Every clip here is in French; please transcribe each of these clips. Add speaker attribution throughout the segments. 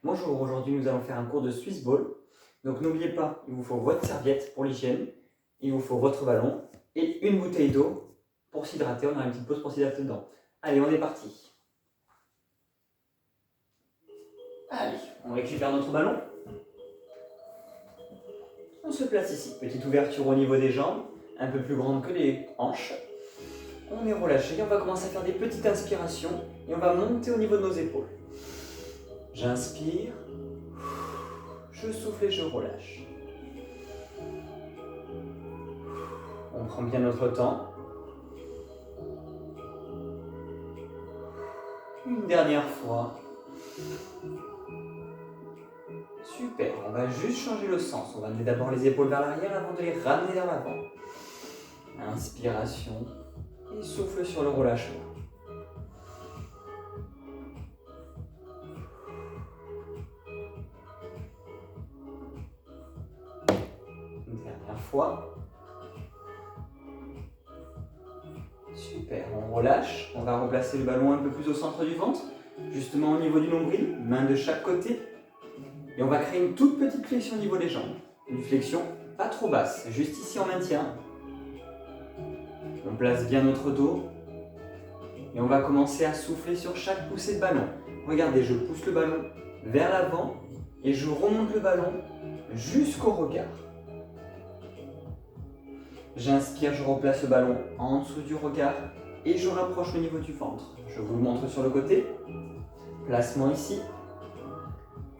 Speaker 1: Bonjour, aujourd'hui nous allons faire un cours de Swiss Ball. Donc n'oubliez pas, il vous faut votre serviette pour l'hygiène, il vous faut votre ballon et une bouteille d'eau pour s'hydrater. On a une petite pause pour s'hydrater dedans. Allez, on est parti. Allez, on récupère notre ballon. On se place ici. Petite ouverture au niveau des jambes, un peu plus grande que les hanches. On est relâché, on va commencer à faire des petites inspirations et on va monter au niveau de nos épaules. J'inspire, je souffle et je relâche. On prend bien notre temps. Une dernière fois. Super, on va juste changer le sens. On va amener d'abord les épaules vers l'arrière avant de les ramener vers l'avant. Inspiration et souffle sur le relâchement. Une dernière fois. Super, on relâche. On va replacer le ballon un peu plus au centre du ventre, justement au niveau du nombril, main de chaque côté. Et on va créer une toute petite flexion au niveau des jambes. Une flexion pas trop basse, juste ici on maintient. On place bien notre dos. Et on va commencer à souffler sur chaque poussée de ballon. Regardez, je pousse le ballon vers l'avant et je remonte le ballon jusqu'au regard. J'inspire, je replace le ballon en dessous du regard et je rapproche au niveau du ventre. Je vous le montre sur le côté. Placement ici.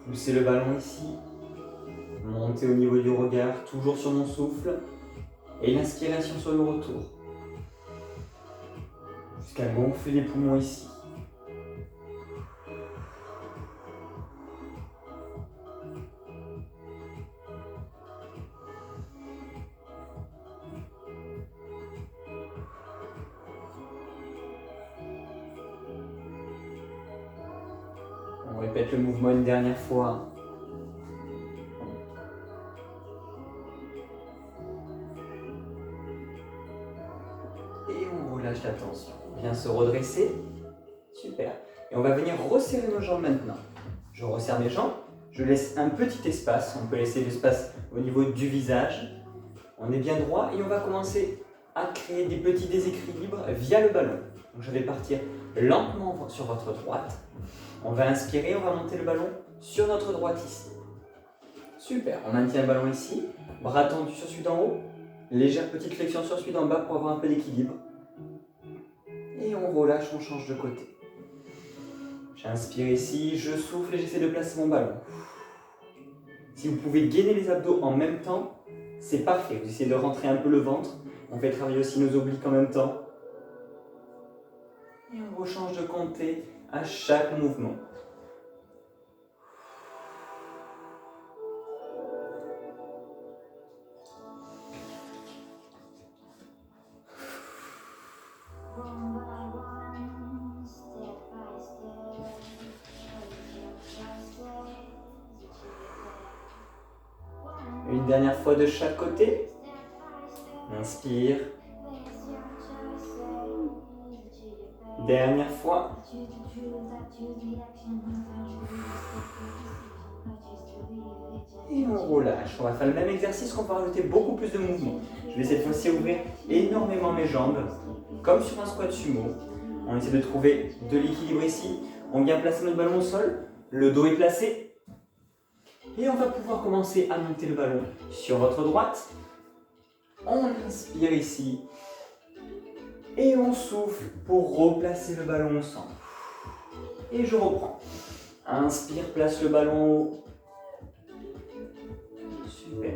Speaker 1: Poussez le ballon ici. Montez au niveau du regard, toujours sur mon souffle. Et l'inspiration sur le retour. Jusqu'à gonfler les poumons ici. On répète le mouvement une dernière fois. Et on relâche la tension. On vient se redresser. Super. Et on va venir resserrer nos jambes maintenant. Je resserre mes jambes. Je laisse un petit espace. On peut laisser l'espace au niveau du visage. On est bien droit et on va commencer à créer des petits déséquilibres via le ballon. Donc je vais partir lentement sur votre droite. On va inspirer, on va monter le ballon sur notre droite ici. Super, on maintient le ballon ici, bras tendus sur celui d'en haut, légère petite flexion sur celui d'en bas pour avoir un peu d'équilibre. Et on relâche, on change de côté. J'inspire ici, je souffle et j'essaie de placer mon ballon. Si vous pouvez gainer les abdos en même temps, c'est parfait. Vous essayez de rentrer un peu le ventre. On fait travailler aussi nos obliques en même temps. Et on rechange de côté à chaque mouvement. Une dernière fois de chaque côté. Inspire. Dernière fois. Et on relâche. On va faire le même exercice qu'on va rajouter beaucoup plus de mouvements. Je vais cette fois-ci ouvrir énormément mes jambes, comme sur un squat sumo. On essaie de trouver de l'équilibre ici. On vient placer notre ballon au sol. Le dos est placé. Et on va pouvoir commencer à monter le ballon sur votre droite. On inspire ici. Et on souffle pour replacer le ballon au centre. Et je reprends. Inspire, place le ballon en haut. Super.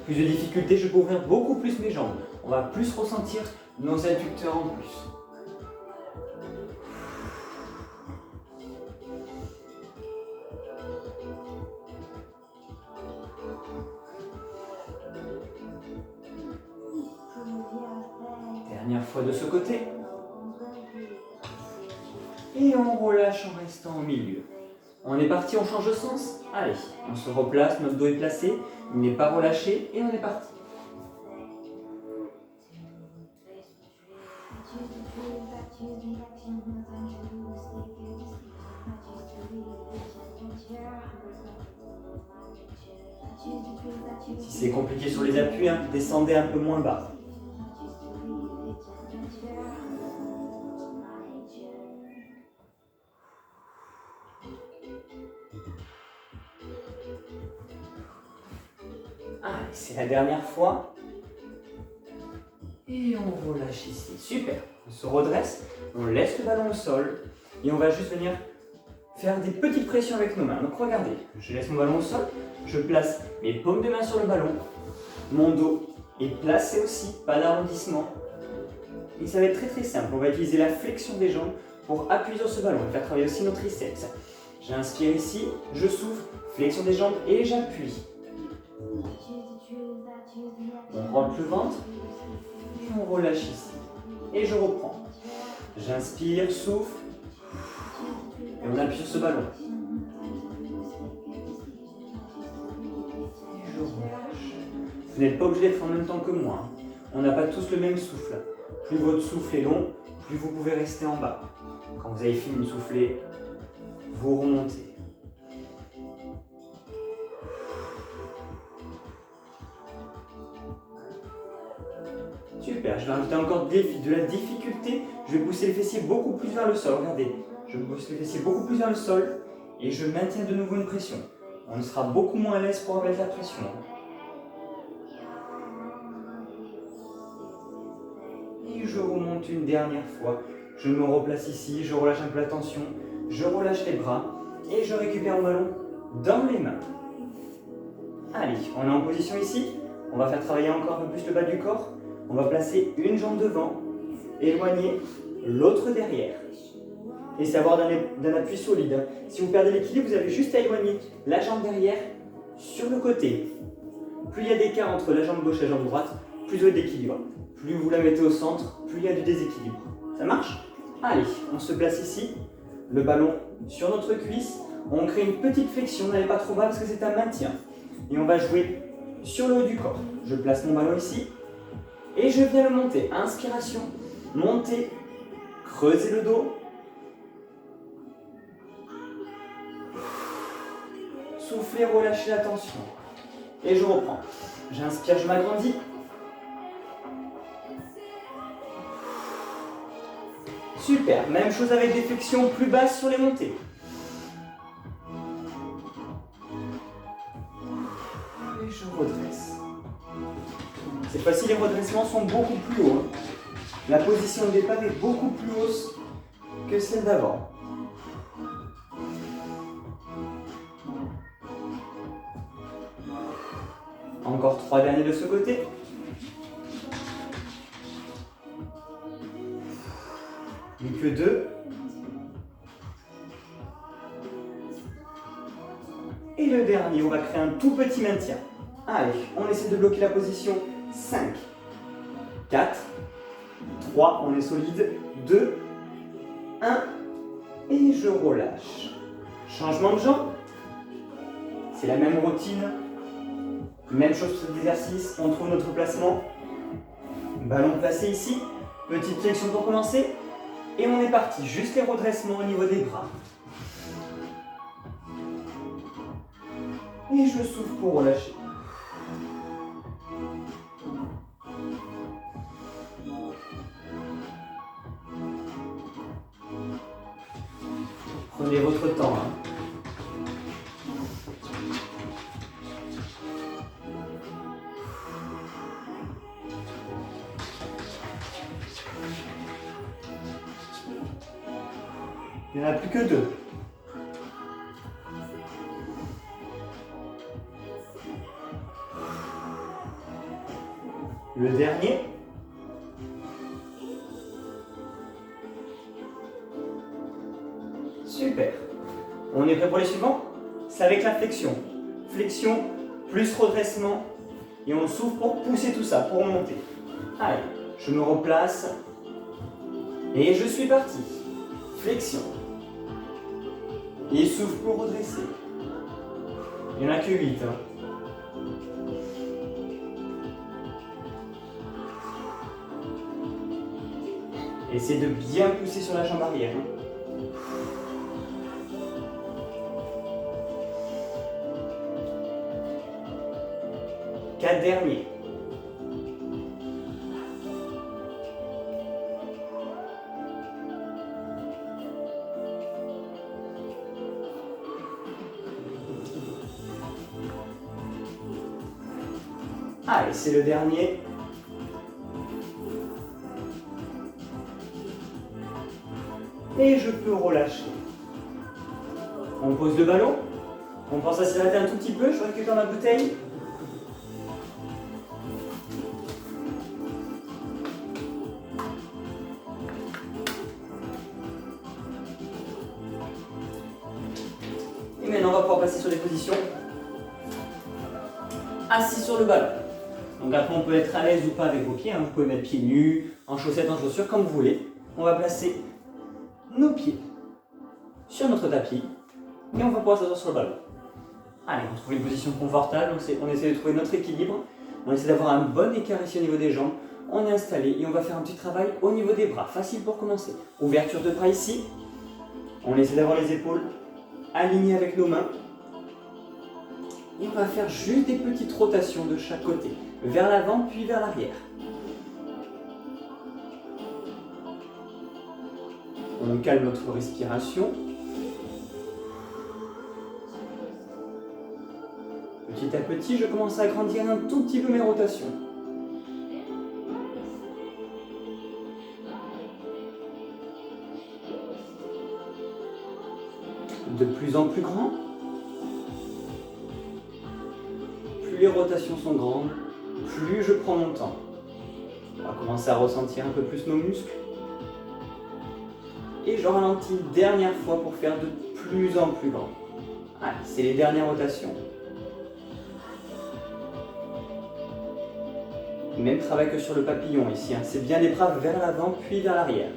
Speaker 1: Plus de difficulté, je peux ouvrir beaucoup plus mes jambes. On va plus ressentir nos adducteurs en plus. Dernière fois de ce côté. Et on relâche en restant au milieu. On est parti, on change de sens. Allez, on se replace, notre dos est placé, il n'est pas relâché et on est parti. Si c'est compliqué sur les appuis, hein, descendez un peu moins bas. Allez, c'est la dernière fois. Et on relâche ici. Super. On se redresse, on laisse le ballon au sol et on va juste venir faire des petites pressions avec nos mains. Donc regardez, je laisse mon ballon au sol, je place mes paumes de main sur le ballon, mon dos est placé aussi, pas d'arrondissement. Et ça va être très simple. On va utiliser la flexion des jambes pour appuyer sur ce ballon et faire travailler aussi nos triceps. J'inspire ici, je souffle, flexion des jambes et j'appuie. On rentre le ventre et on relâche ici. Et je reprends. J'inspire, souffle et on appuie sur ce ballon. Et je relâche. Vous n'êtes pas obligé de faire en même temps que moi. On n'a pas tous le même souffle. Plus votre souffle est long, plus vous pouvez rester en bas. Quand vous avez fini de souffler, vous remontez. Super, je vais rajouter encore de la difficulté. Je vais pousser les fessiers beaucoup plus vers le sol. Regardez, je pousse les fessiers beaucoup plus vers le sol et je maintiens de nouveau une pression. On sera beaucoup moins à l'aise pour mettre la pression. Et je remonte une dernière fois. Je me replace ici, je relâche un peu la tension, je relâche les bras et je récupère mon ballon dans les mains. Allez, on est en position ici. On va faire travailler encore un peu plus le bas du corps. On va placer une jambe devant, éloigner l'autre derrière. Et c'est avoir d'un appui solide. Si vous perdez l'équilibre, vous avez juste à éloigner la jambe derrière sur le côté. Plus il y a d'écart entre la jambe gauche et la jambe droite, plus vous avez d'équilibre. Plus vous la mettez au centre, plus il y a du déséquilibre. Ça marche? Allez, on se place ici, le ballon sur notre cuisse. On crée une petite flexion, n'allez pas trop bas parce que c'est un maintien. Et on va jouer sur le haut du corps. Je place mon ballon ici. Et je viens le monter. Inspiration, montez, creusez le dos. Soufflez, relâchez la tension. Et je reprends. J'inspire, je m'agrandis. Super. Même chose avec des flexions plus basses sur les montées. Et je redresse. Cette fois-ci, les redressements sont beaucoup plus hauts. La position de départ est beaucoup plus hausse que celle d'avant. Encore 3 derniers de ce côté. Plus que 2. Et le dernier, on va créer un tout petit maintien. Allez, on essaie de bloquer la position. 5, 4, 3, on est solide, 2, 1, et je relâche. Changement de jambe, c'est la même routine, même chose sur l'exercice, on trouve notre placement, ballon placé ici, petite flexion pour commencer, et on est parti, juste les redressements au niveau des bras. Et je souffle pour relâcher. Prenez votre temps. Il n'y en a plus que 2. Le dernier. Super. On est prêt pour les suivants? C'est avec la flexion. Flexion plus redressement. Et on souffle pour pousser tout ça, pour monter. Allez, je me replace. Et je suis parti. Flexion. Et souffle pour redresser. Il n'y en a que 8. Essayez de bien pousser sur la jambe arrière. 4 derniers. Allez, c'est le dernier. Et je peux relâcher. On pose le ballon. On pense à s'hydrater un tout petit peu. Je récupère ma bouteille. Et maintenant, on va pouvoir passer sur les positions. Assis sur le ballon. Donc après, on peut être à l'aise ou pas avec vos pieds. Vous pouvez mettre pieds nus, en chaussettes, en chaussures, comme vous voulez. On va placer nos pieds sur notre tapis et on va pouvoir s'asseoir sur le ballon. Allez, on trouve une position confortable, on essaie de trouver notre équilibre, on essaie d'avoir un bon écart ici au niveau des jambes, on est installé et on va faire un petit travail au niveau des bras, facile pour commencer. Ouverture de bras ici, on essaie d'avoir les épaules alignées avec nos mains et on va faire juste des petites rotations de chaque côté, vers l'avant puis vers l'arrière. On calme notre respiration. Petit à petit, je commence à agrandir un tout petit peu mes rotations. De plus en plus grand. Plus les rotations sont grandes, plus je prends mon temps. On va commencer à ressentir un peu plus nos muscles. Et je ralentis une dernière fois pour faire de plus en plus grand. Allez, c'est les dernières rotations. Même travail que sur le papillon ici. C'est bien les bras vers l'avant puis vers l'arrière.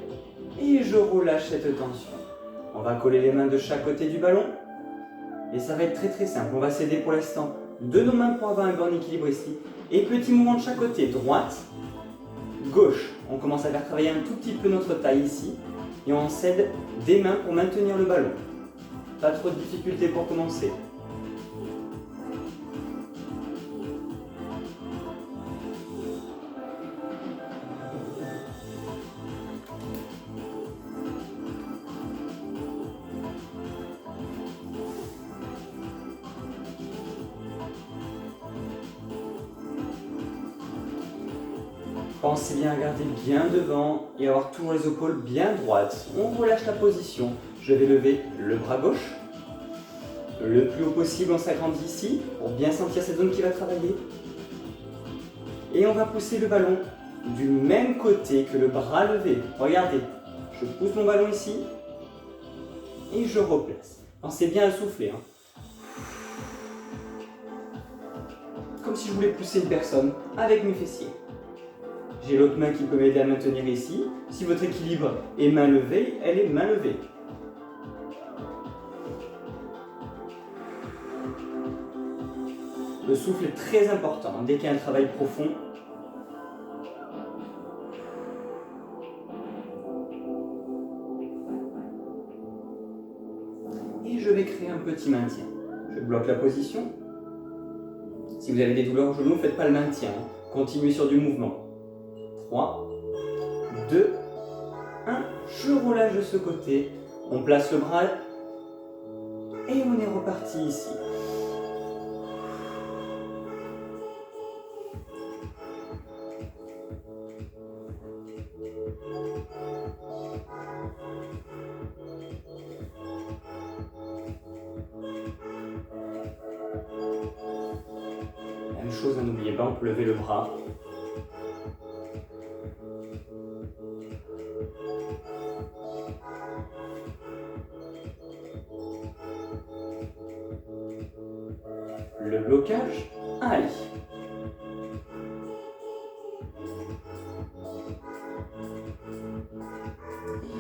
Speaker 1: Et je relâche cette tension. On va coller les mains de chaque côté du ballon. Et ça va être très simple. On va s'aider pour l'instant de nos mains pour avoir un bon équilibre ici. Et petit mouvement de chaque côté. Droite, gauche. On commence à faire travailler un tout petit peu notre taille ici. Et on s'aide des mains pour maintenir le ballon. Pas trop de difficultés pour commencer. Pensez bien à garder bien devant et avoir toujours les épaules bien droites. On relâche la position. Je vais lever le bras gauche. Le plus haut possible, on s'agrandit ici pour bien sentir cette zone qui va travailler. Et on va pousser le ballon du même côté que le bras levé. Regardez, je pousse mon ballon ici et je replace. Pensez bien à souffler. Comme si je voulais pousser une personne avec mes fessiers. J'ai l'autre main qui peut m'aider à maintenir ici. Si votre équilibre est main levée, elle est main levée. Le souffle est très important dès qu'il y a un travail profond. Et je vais créer un petit maintien. Je bloque la position. Si vous avez des douleurs au genou, ne faites pas le maintien. Continuez sur du mouvement. 3, 2, 1. Je relâche de ce côté. On place le bras et on est reparti ici. Même chose, n'oubliez pas, on peut lever le bras. Le blocage, allez.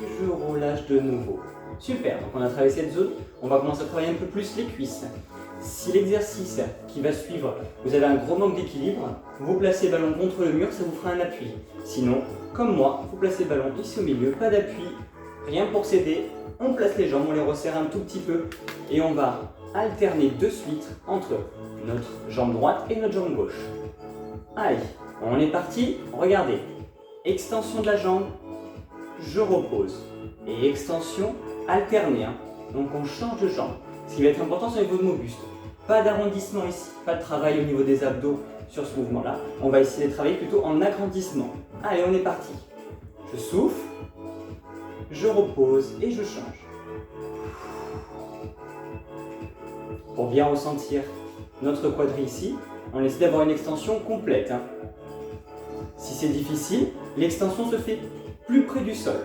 Speaker 1: Et je relâche de nouveau. Super, donc on a travaillé cette zone. On va commencer à travailler un peu plus les cuisses. Si l'exercice qui va suivre, vous avez un gros manque d'équilibre, vous placez le ballon contre le mur, ça vous fera un appui. Sinon, comme moi, vous placez le ballon ici au milieu, pas d'appui, rien pour s'aider. On place les jambes, on les resserre un tout petit peu et on va alterner de suite entre notre jambe droite et notre jambe gauche. Allez, on est parti. Regardez, extension de la jambe, je repose. Et extension alternée. Donc on change de jambe. Ce qui va être important, c'est au niveau de mon buste. Pas d'arrondissement ici, pas de travail au niveau des abdos sur ce mouvement-là. On va essayer de travailler plutôt en agrandissement. Allez, on est parti. Je souffle, je repose et je change. Pour bien ressentir notre quadri ici, on essaie d'avoir une extension complète. Si c'est difficile, l'extension se fait plus près du sol.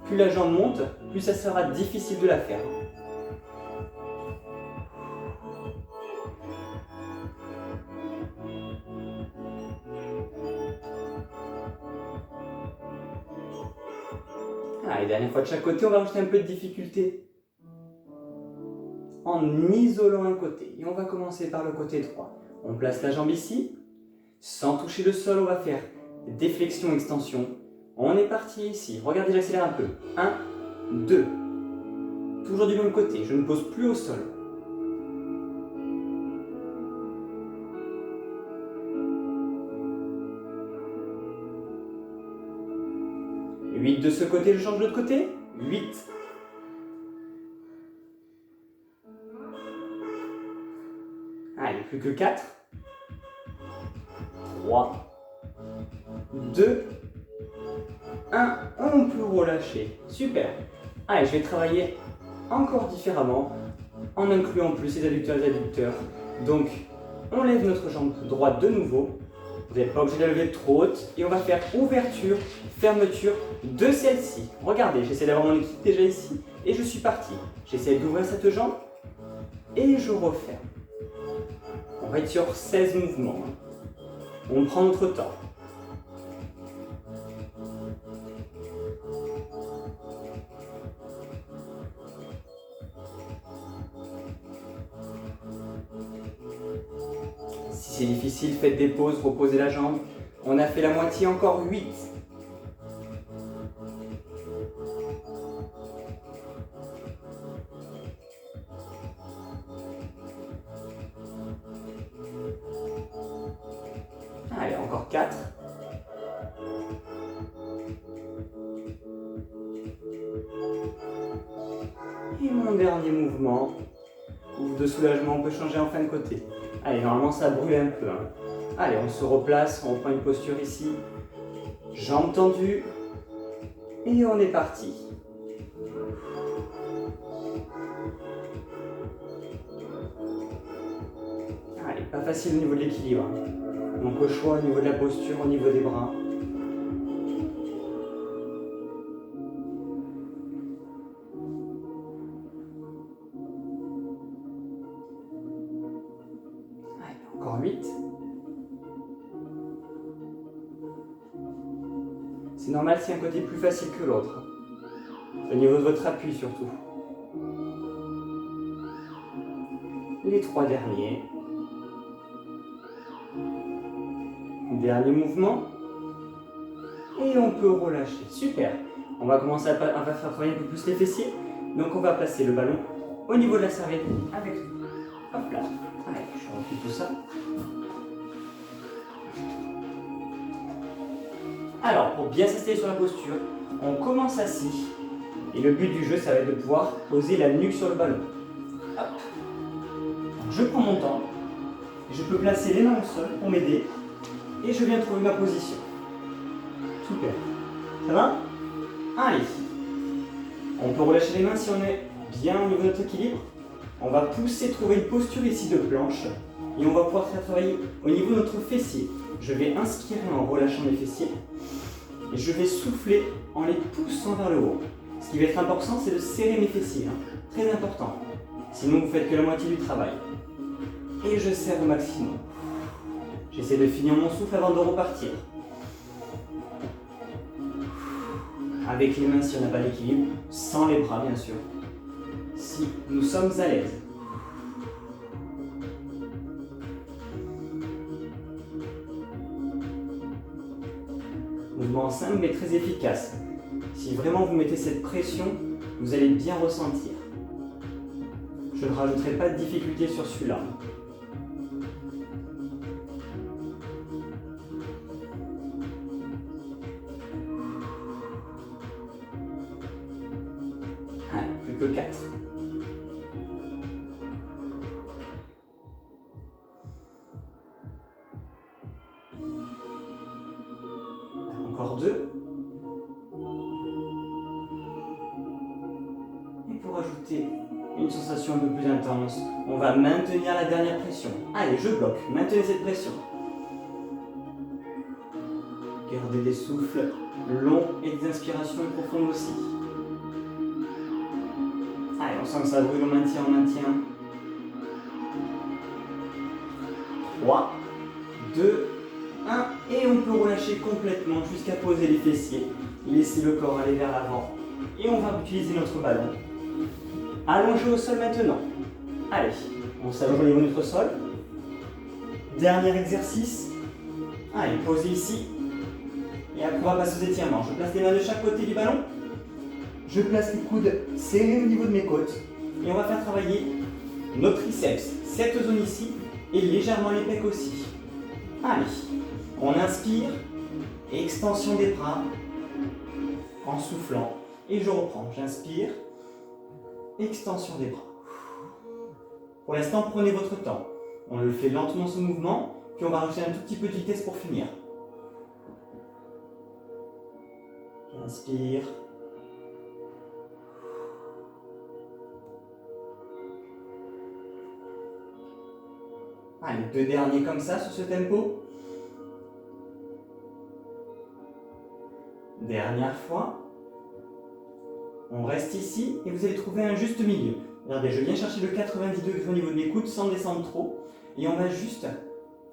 Speaker 1: Plus la jambe monte, plus ça sera difficile de la faire. Allez, dernière fois de chaque côté, on va rajouter un peu de difficulté en isolant un côté. Et on va commencer par le côté droit. On place la jambe ici. Sans toucher le sol, on va faire des flexions-extensions. On est parti ici. Regardez, j'accélère un peu. 1, 2. Toujours du même côté. Je ne pose plus au sol. 8 de ce côté, je change de l'autre côté. 8. Allez, plus que 4. 3. 2. 1. On peut relâcher. Super. Allez, je vais travailler encore différemment en incluant plus les adducteurs et les adducteurs. Donc, on lève notre jambe droite de nouveau. Vous n'êtes pas obligé de la lever trop haute. Et on va faire ouverture, fermeture de celle-ci. Regardez, j'essaie d'avoir mon équipe déjà ici. Et je suis parti. J'essaie d'ouvrir cette jambe. Et je referme. On va être sur 16 mouvements. On prend notre temps. Si c'est difficile, faites des pauses, reposez la jambe. On a fait la moitié, encore 8. Allez, encore 4. Et mon dernier mouvement, ou de soulagement, on peut changer en fin de côté. Allez, normalement ça brûle un peu. Allez, on se replace, on reprend une posture ici. Jambes tendues. Et on est parti. Allez, pas facile au niveau de l'équilibre. Donc au choix au niveau de la posture, au niveau des bras. Allez, encore 8. C'est normal si un côté est plus facile que l'autre. Au niveau de votre appui surtout. Les 3 derniers. Dernier mouvement. Et on peut relâcher. Super. On va commencer à faire travailler un peu plus les fessiers. Donc on va placer le ballon au niveau de la serviette avec nous. Hop là. Allez, je replie tout ça. Alors, pour bien s'installer sur la posture, on commence assis. Et le but du jeu, ça va être de pouvoir poser la nuque sur le ballon. Hop. Je prends mon temps. Je peux placer les mains au sol pour m'aider. Et je viens trouver ma position. Super. Ça va? Allez. On peut relâcher les mains si on est bien au niveau de notre équilibre. On va pousser, trouver une posture ici de planche. Et on va pouvoir faire travailler au niveau de notre fessier. Je vais inspirer en relâchant mes fessiers. Et je vais souffler en les poussant vers le haut. Ce qui va être important, c'est de serrer mes fessiers. Très important. Sinon, vous faites que la moitié du travail. Et je serre au maximum. J'essaie de finir mon souffle avant de repartir. Avec les mains si on n'a pas d'équilibre, sans les bras bien sûr. Si nous sommes à l'aise. Mouvement simple mais très efficace. Si vraiment vous mettez cette pression, vous allez bien ressentir. Je ne rajouterai pas de difficulté sur celui-là. Allez, plus que 4. Encore 2. Et pour ajouter une sensation un peu plus intense, on va maintenir la dernière pression. Allez, je bloque. Maintenez cette pression. Gardez des souffles longs et des inspirations profondes aussi. Allez, on sent que ça brûle, on maintient, on maintient. 3, 2, 1, et on peut relâcher complètement jusqu'à poser les fessiers. Laisser le corps aller vers l'avant. Et on va utiliser notre ballon. Allongé au sol maintenant. Allez, on s'allonge au niveau de notre sol. Dernier exercice. Allez, posez ici. Et après, on va passer aux étirements. Je place les mains de chaque côté du ballon. Je place les coudes serrés au niveau de mes côtes. Et on va faire travailler nos triceps, cette zone ici, et légèrement les pecs aussi. Allez, on inspire, extension des bras, en soufflant. Et je reprends, j'inspire, extension des bras. Pour l'instant, prenez votre temps. On le fait lentement ce mouvement, puis on va rajouter un tout petit peu de vitesse pour finir. J'inspire. Allez, 2 derniers comme ça sur ce tempo. Dernière fois. On reste ici et vous allez trouver un juste milieu. Regardez, je viens chercher le 90 degrés au niveau de mes coudes sans descendre trop. Et on va juste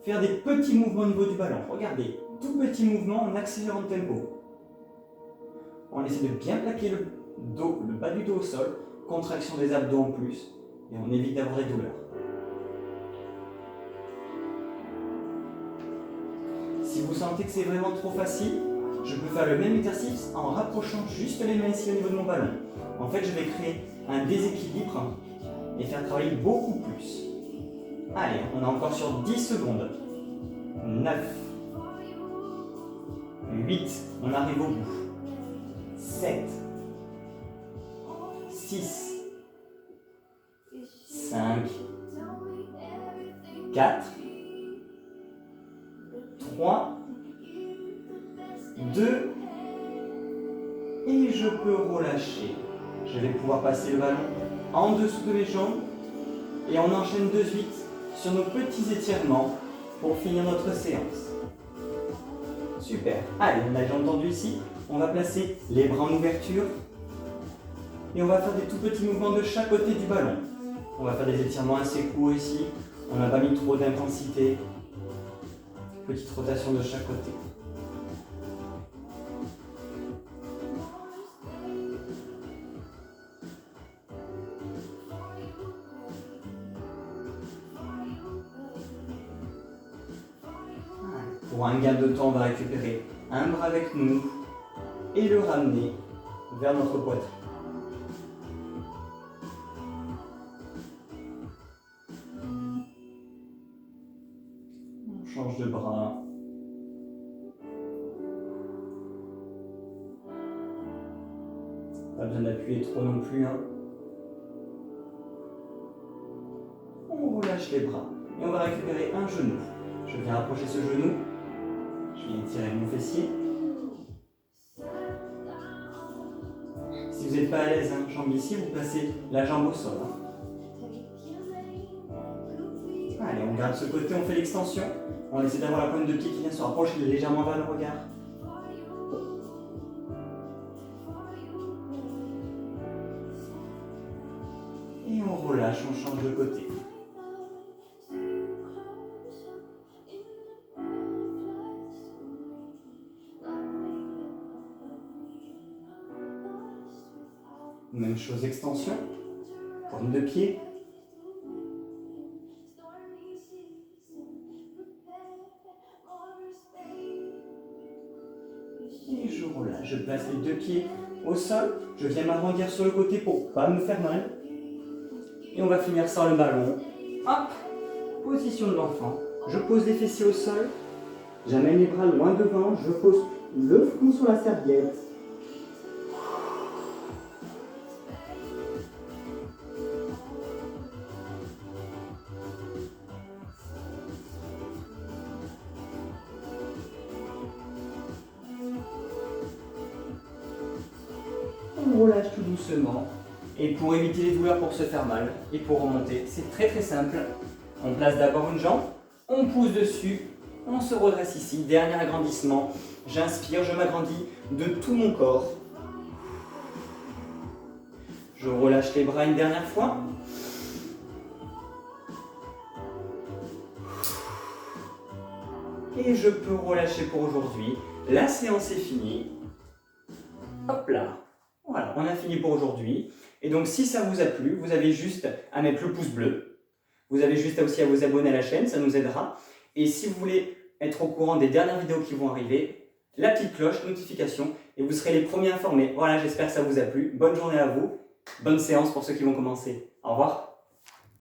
Speaker 1: faire des petits mouvements au niveau du ballon. Regardez, tout petit mouvement en accélérant le tempo. On essaie de bien plaquer le dos, le bas du dos au sol. Contraction des abdos en plus. Et on évite d'avoir des douleurs. Si vous sentez que c'est vraiment trop facile, je peux faire le même exercice en rapprochant juste les mains ici au niveau de mon ballon. En fait, je vais créer un déséquilibre et faire travailler beaucoup plus. Allez, on est encore sur 10 secondes. 9, 8, on arrive au bout. 7, 6, 5, 4, 3, 2, et je peux relâcher. Je vais pouvoir passer le ballon en dessous de mes jambes et on enchaîne de suite sur nos petits étirements pour finir notre séance. Super. Allez, on a déjà entendu ici. On va placer les bras en ouverture et on va faire des tout petits mouvements de chaque côté du ballon. On va faire des étirements assez courts ici. On n'a pas mis trop d'intensité. Petite rotation de chaque côté. Pour un gain de temps, on va récupérer un bras avec nous et le ramener vers notre poitrine. On change de bras. Pas besoin d'appuyer trop non plus. On relâche les bras et on va récupérer un genou. Je viens approcher ce genou. Je viens tirer mon fessier. Si vous n'êtes pas à l'aise, jambe ici, vous placez la jambe au sol. Allez, on garde ce côté, on fait l'extension. On essaie d'avoir la pointe de pied qui vient se rapprocher légèrement vers le regard. Et on relâche, on change de côté. Même chose, extension, pointe de pied. Et je relâche, je place les 2 pieds au sol. Je viens m'arrondir sur le côté pour ne pas me faire mal. Et on va finir sans le ballon. Hop, position de l'enfant. Je pose les fessiers au sol. J'amène les bras loin devant. Je pose le front sur la serviette. On relâche tout doucement. Et pour éviter les douleurs, pour se faire mal et pour remonter, c'est très très simple. On place d'abord une jambe, on pousse dessus, on se redresse ici. Dernier agrandissement. J'inspire, je m'agrandis de tout mon corps. Je relâche les bras une dernière fois. Et je peux relâcher pour aujourd'hui. La séance est finie. Hop là. Voilà, on a fini pour aujourd'hui. Et donc si ça vous a plu, vous avez juste à mettre le pouce bleu. Vous avez juste aussi à vous abonner à la chaîne, ça nous aidera. Et si vous voulez être au courant des dernières vidéos qui vont arriver, la petite cloche, notification, et vous serez les premiers informés. Voilà, j'espère que ça vous a plu. Bonne journée à vous. Bonne séance pour ceux qui vont commencer. Au revoir.